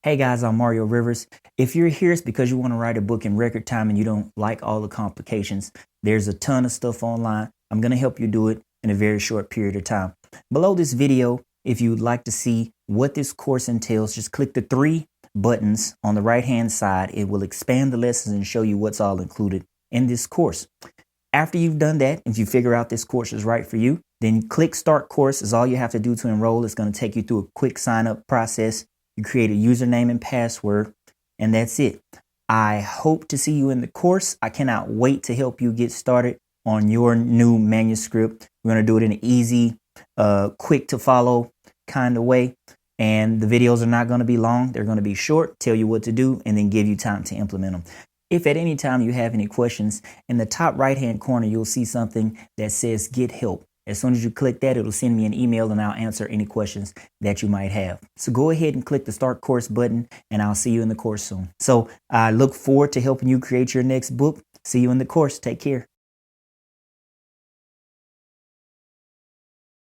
Hey guys, I'm Mario Rivers. If you're here, it's because you want to write a book in record time and you don't like all the complications. There's a ton of stuff online. I'm going to help you do it in a very short period of time. Below this video, if you'd like to see what this course entails, just click the 3 buttons on the right hand side. It will expand the lessons and show you what's all included in this course. After you've done that, if you figure out this course is right for you, then click Start Course is all you have to do to enroll. It's going to take you through a quick sign up process. You create a username and password, and that's it. I hope to see you in the course. I cannot wait to help you get started on your new manuscript. We're going to do it in an easy, quick to follow kind of way. And the videos are not going to be long. They're going to be short, tell you what to do, and then give you time to implement them. If at any time you have any questions, in the top right-hand corner, you'll see something that says Get Help. As soon as you click that, it'll send me an email and I'll answer any questions that you might have. So go ahead and click the Start Course button and I'll see you in the course soon. So I look forward to helping you create your next book. See you in the course. Take care.